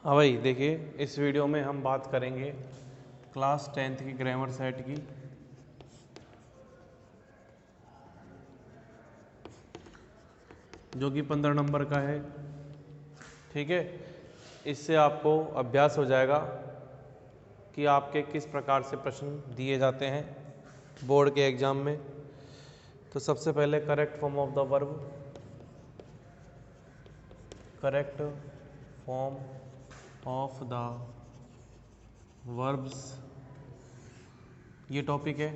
हाँ भाई देखिए, इस वीडियो में हम बात करेंगे क्लास 10th की ग्रामर सेट की। जो कि 15 नंबर का है। ठीक है, इससे आपको अभ्यास हो जाएगा कि आपके किस प्रकार से प्रश्न दिए जाते हैं बोर्ड के एग्जाम में। तो सबसे पहले correct form of the verb, correct form of the verbs, ये टॉपिक है।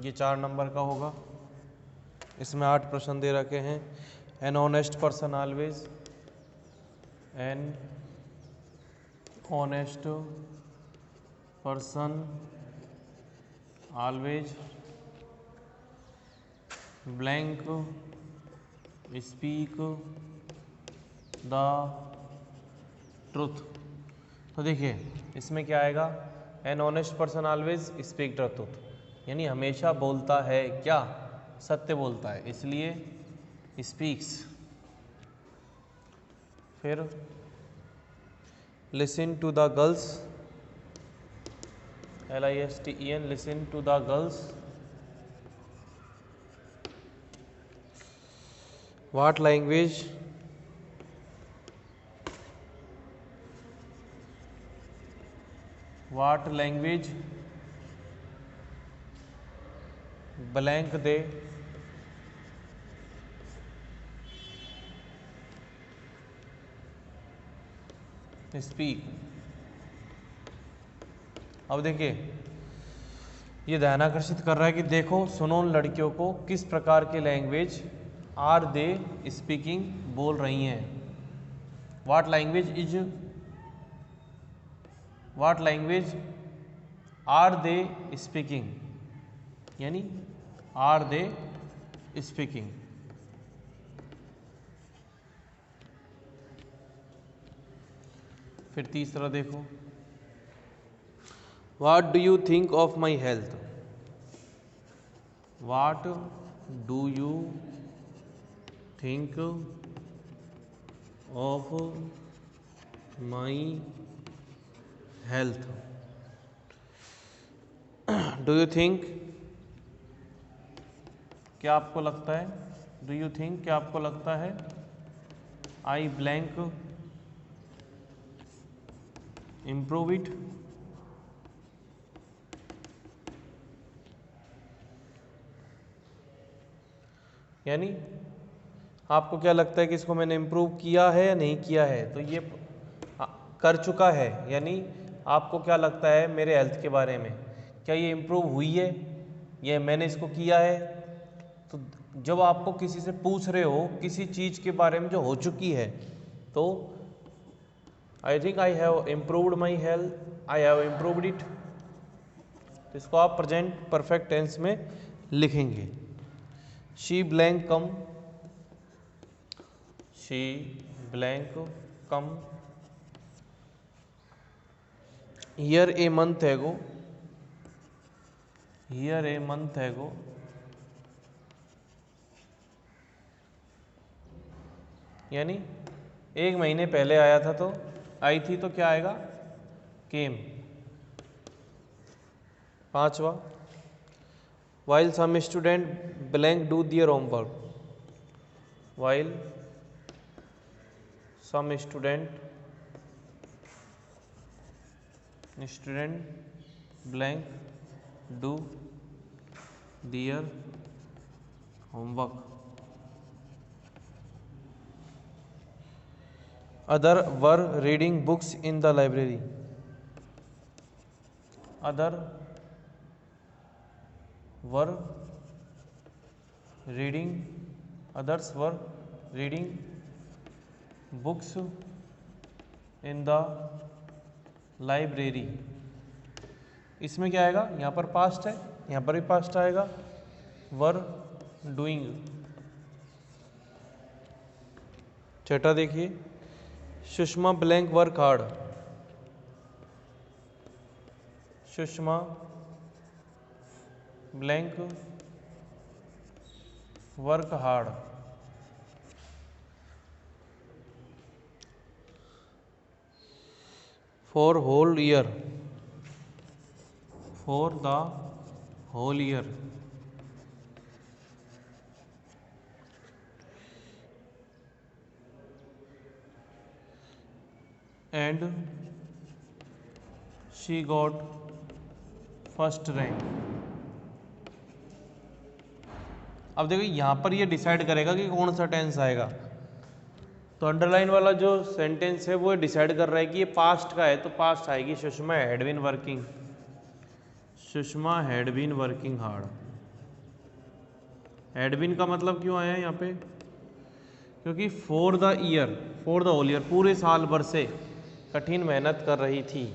ये 4 नंबर का होगा। इसमें 8 प्रश्न दे रखे हैं। An honest person always, an honest person always blank speak the truth. तो देखिए इसमें क्या आएगा, an honest person always speak the truth, यानी हमेशा बोलता है क्या, सत्य बोलता है, इसलिए स्पीक्स। फिर listen to the girls, LISTEN, listen to the girls. What language, what language blank they speak. अब देखिए ये ध्यान आकर्षित कर रहा है कि देखो सुनो उन लड़कियों को किस प्रकार के लैंग्वेज आर दे स्पीकिंग बोल रही हैं। What language is, what language are they speaking, यानी आर दे स्पीकिंग। फिर तीसरा देखो, what do you think of my health, what do you think of my health. Do you think, क्या आपको लगता है, डू यू थिंक क्या आपको लगता है, आई ब्लैंक इम्प्रूव इट, यानी आपको क्या लगता है कि इसको मैंने इम्प्रूव किया है या नहीं किया है। तो ये कर चुका है, यानी आपको क्या लगता है मेरे हेल्थ के बारे में, क्या ये इम्प्रूव हुई है, ये मैंने इसको किया है। तो जब आपको किसी से पूछ रहे हो किसी चीज़ के बारे में जो हो चुकी है, तो I think I have improved my health, I have improved it, तो इसको आप प्रेजेंट परफेक्ट टेंस में लिखेंगे। She blank come, she blank come here a month एगो, हियर ए मंथ एगो, यानी 1 महीने पहले आया था। तो आई थी तो क्या आएगा, केम। 5वां, while some student blank do their homework, while some student blank do their homework. Other were reading books in the library, other were reading, others were reading books in the library. इसमें क्या आएगा, यहाँ पर past है, यहाँ पर भी past आएगा, वर डूइंग। छठा देखिए, Sushma blank work hard, Sushma blank work hard. For whole year, for the whole year, and she got first rank. अब देखो यहाँ पर ये डिसाइड करेगा कि कौन सा टेंस आएगा। तो अंडरलाइन वाला जो सेंटेंस है वो डिसाइड कर रहा है कि ये पास्ट का है, तो पास्ट आएगी Sushma had been working, Sushma had been working hard. Had been का मतलब क्यों आया है यहाँ पे, क्योंकि for the year, for the whole year, पूरे साल भर से कठिन मेहनत कर रही थी।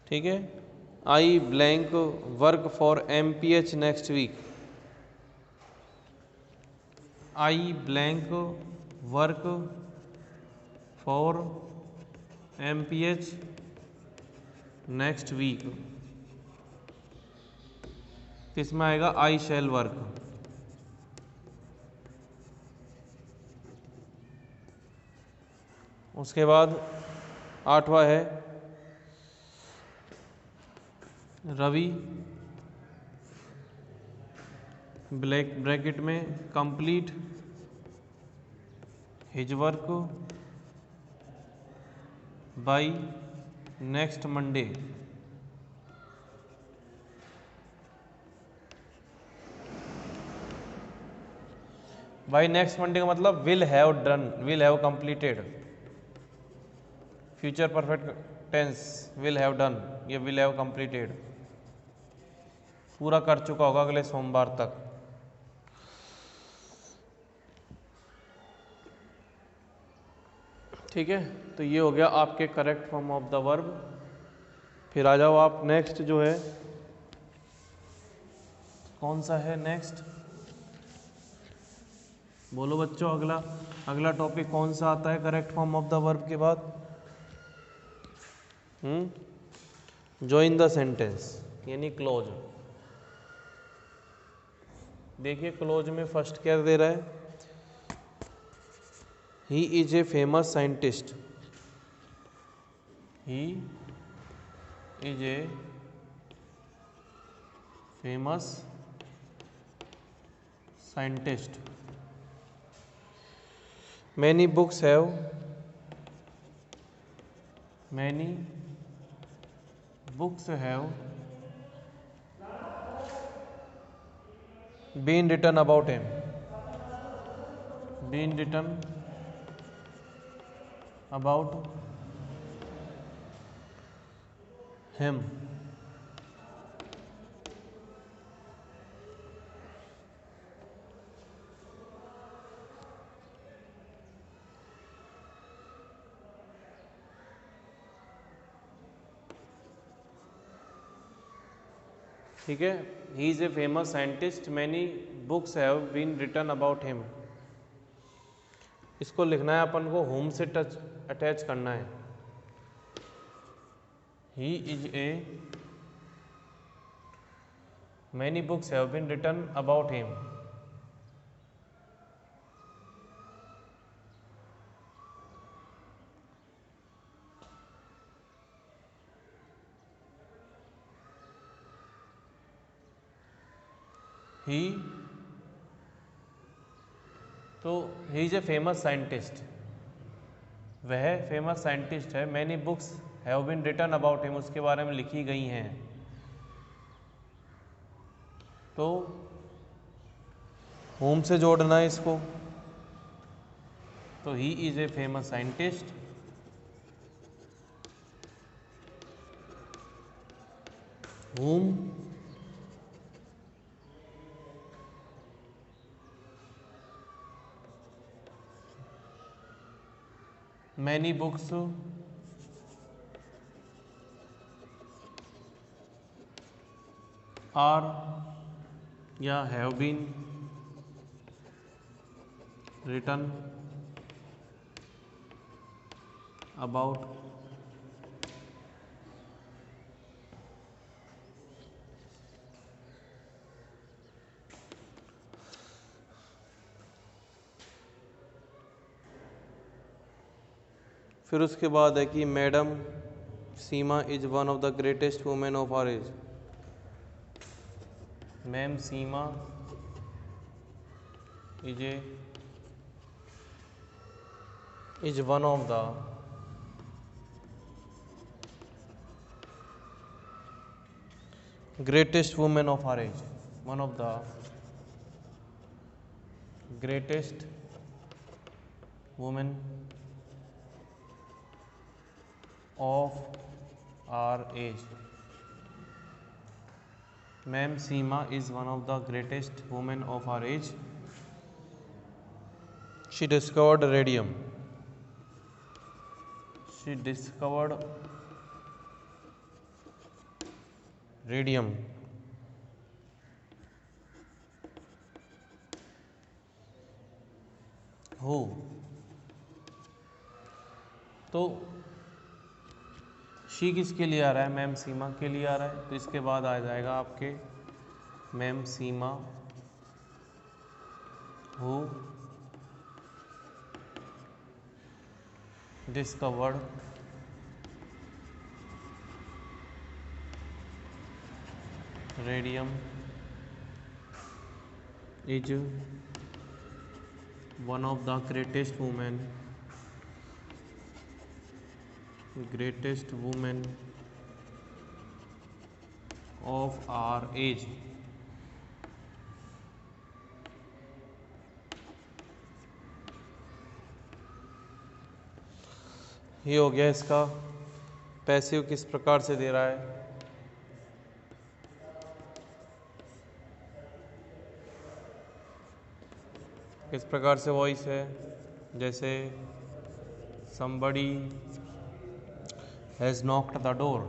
ठीक है। I blank work for MPH next week, I blank work for MPH next week, इसमें आएगा आई शैल वर्क। उसके बाद 8वां है रवि ब्रैकेट में complete his work by next Monday. By next Monday का मतलब will have done, will have completed, future perfect tense will have done, ये विल हैव कंप्लीटेड, पूरा कर चुका होगा अगले सोमवार तक। ठीक है, तो ये हो गया आपके correct form of the verb. फिर आ जाओ आप नेक्स्ट जो है, कौन सा है नेक्स्ट, बोलो बच्चों, अगला अगला टॉपिक कौन सा आता है correct form of the verb के बाद? जॉइन द सेंटेंस यानी क्लोज। देखिए क्लोज में फर्स्ट क्या दे रहा है, he is a famous scientist, he is a famous scientist, many books have, many books have been written about him, been written about him. ठीक है, he is a famous scientist, many books have been written about him. इसको लिखना है अपन को, home से touch attach करना है। He is a many books have been written about him. He, तो he is a famous scientist, वह famous scientist है। Many books have been written about him, उसके बारे में लिखी गई हैं। तो होम से जोड़ना है इसको, तो he is a famous scientist whom many books are या have been written about फिर उसके बाद है कि madam Seema is one of the greatest women of our age. Ma'am Seema is one of the greatest woman of our age, one of the greatest women of our age. Ma'am Seema is one of the greatest women of our age. She discovered radium. She discovered radium. हो तो she किसके लिए आ रहा है? Ma'am सीमा के लिए आ रहा है, तो इसके बाद आ जाएगा आपके ma'am Seema who discovered radium is one of the greatest women of our age. ये हो गया इसका पैसिव किस प्रकार से दे रहा है। किस प्रकार से वॉइस है, जैसे somebody has knocked the door.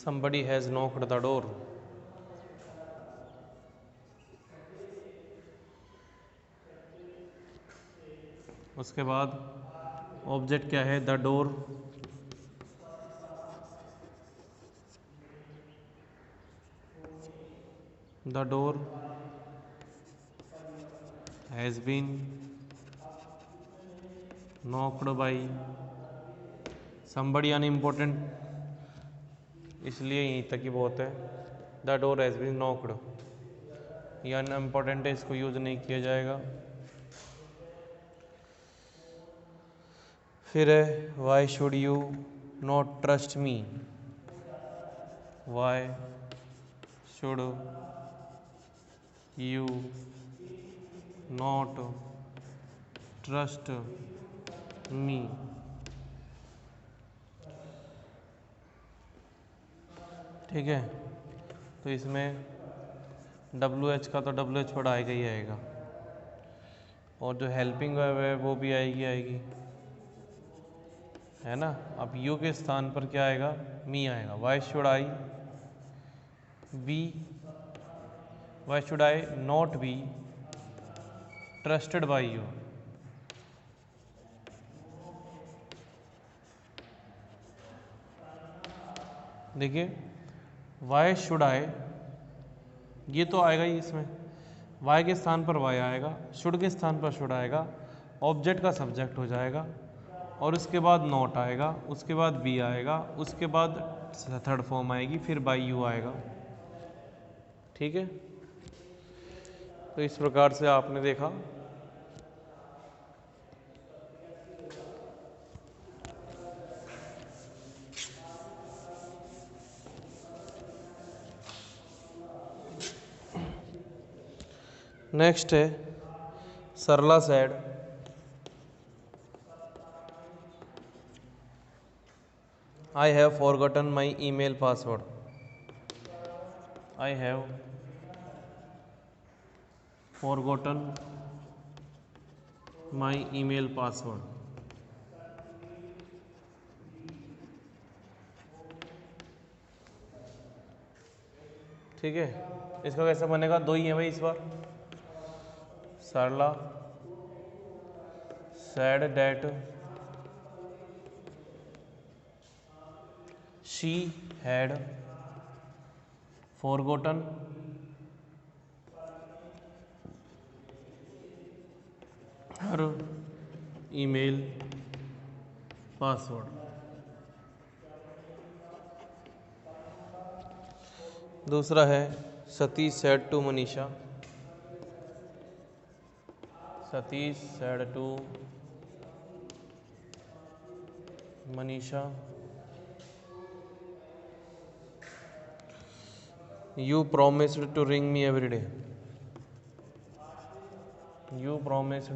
Somebody has knocked the door. उसके बाद ऑब्जेक्ट क्या है? The door. The door has been knocked by somebody unimportant, इसलिए यहीं तक ही बहुत है। The door has been knocked, ये अनइम्पोर्टेंट है, इसको यूज नहीं किया जाएगा। फिर है why should you not trust me. Why should you not trust me. ठीक है, तो इसमें WH का तो WH वर्ड आएगा ही आएगा, और जो हेल्पिंग वर्ब है वो भी आएगी, है ना। अब यू के स्थान पर क्या आएगा? मी आएगा। Why should I not be trusted by you. देखिए वाई शुड आई, ये तो आएगा ही इसमें, वाई के स्थान पर वाई आएगा, शुड के स्थान पर शुड आएगा, ऑब्जेक्ट का सब्जेक्ट हो जाएगा, और उसके बाद नॉट आएगा, उसके बाद बी आएगा, उसके बाद थर्ड फॉर्म आएगी, फिर बाई यू आएगा। ठीक है, तो इस प्रकार से आपने देखा। नेक्स्ट है Sarla said I have forgotten my email password. I have forgotten my email password. ठीक है, इसका कैसे बनेगा? दो ही है भाई इस बार। Sarla said that she had forgotten her email password. दूसरा है Satish said to Manisha, Satish said to Manisha, you promised to ring me every day, you promised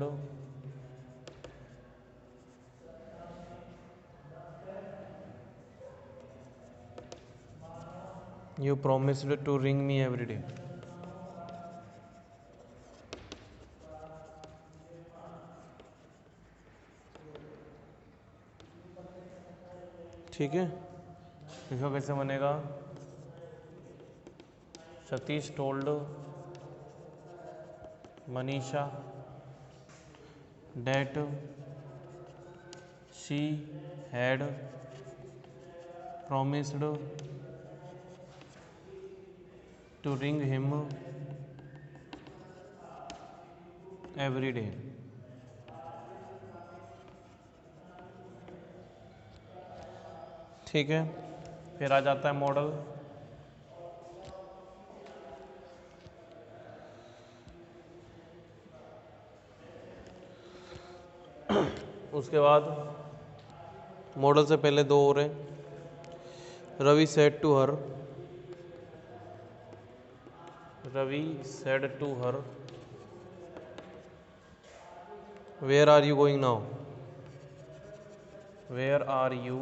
to ring me every day. ठीक है, इसका कैसे बनेगा? Satish told Manisha that she had promised to ring him every day। ठीक है, फिर आ जाता है मॉडल। उसके बाद मॉडल से पहले दो और हैं। Ravi said to her, Ravi said to her where are you going now, where are you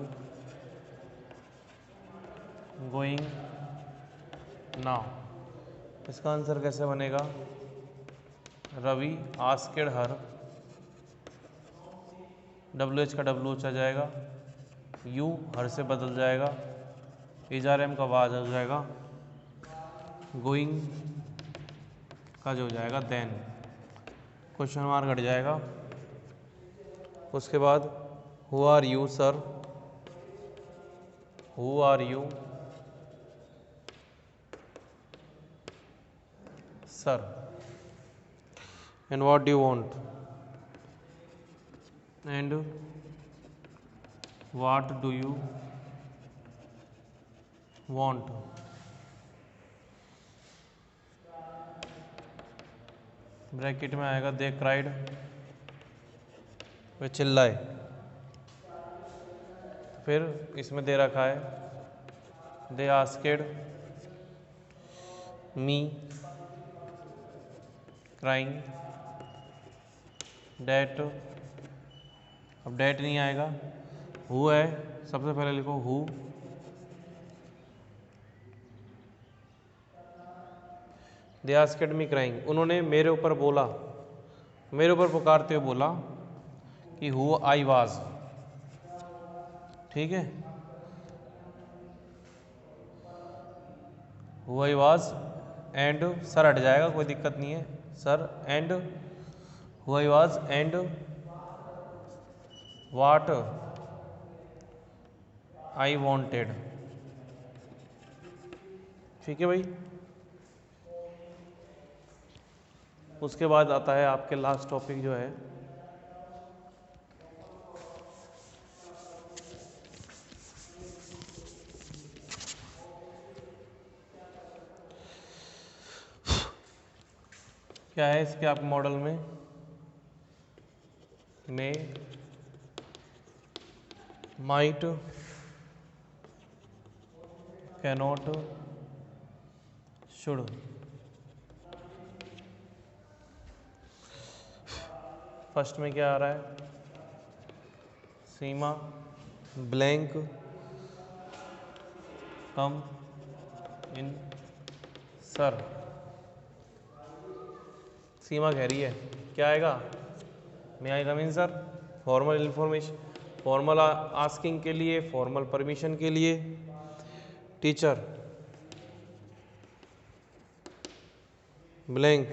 going now. इसका आंसर कैसे बनेगा? रवि आस्क्ड हर, WH का WH आ जाएगा, यू हर से बदल जाएगा, HRM का आवाज आ जाएगा, गोइंग का जो हो जाएगा देन, क्वेश्चन मार्क हट जाएगा। उसके बाद who are you sir, who are you sir, and what do you want, and what do you want. Bracket में आएगा दे क्राइड, वे चिल्लाए। फिर इसमें दे रखा है they asked me crying that, अब डैट नहीं आएगा, हु है, सबसे पहले लिखो who, they asked me crying, उन्होंने मेरे ऊपर बोला, मेरे ऊपर पुकारते हुए बोला कि हु आई वाज। ठीक है, who I was and sir हट जाएगा, कोई दिक्कत नहीं है, sir and who I was and what I wanted. ठीक है भाई। उसके बाद आता है आपके लास्ट टॉपिक जो है क्या है इसके आप मॉडल में माइट कैनॉट शुड। फर्स्ट में क्या आ रहा है? सीमा ब्लैंक कम इन सर। सीमा कह रही है क्या आएगा? May I come in sir. Formal information, formal asking के लिए, फॉर्मल परमिशन के लिए। Teacher blank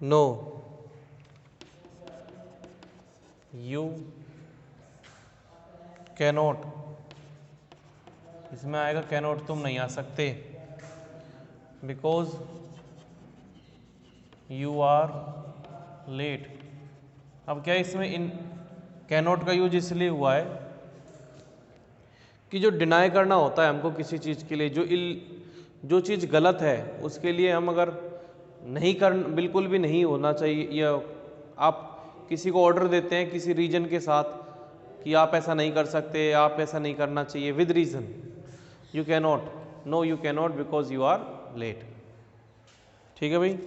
no you cannot इसमें आएगा कैनॉट, तुम नहीं आ सकते, बिकॉज यू आर लेट। अब क्या इसमें इन कैनॉट का यूज इसलिए हुआ है कि जो डिनाई करना होता है हमको किसी चीज़ के लिए, जो चीज़ गलत है उसके लिए हम अगर नहीं कर, बिल्कुल भी नहीं होना चाहिए, या आप किसी को ऑर्डर देते हैं किसी रीजन के साथ कि आप ऐसा नहीं कर सकते, आप ऐसा नहीं करना चाहिए with reason, you can not, no you can not because you are late. ठीक है भाई।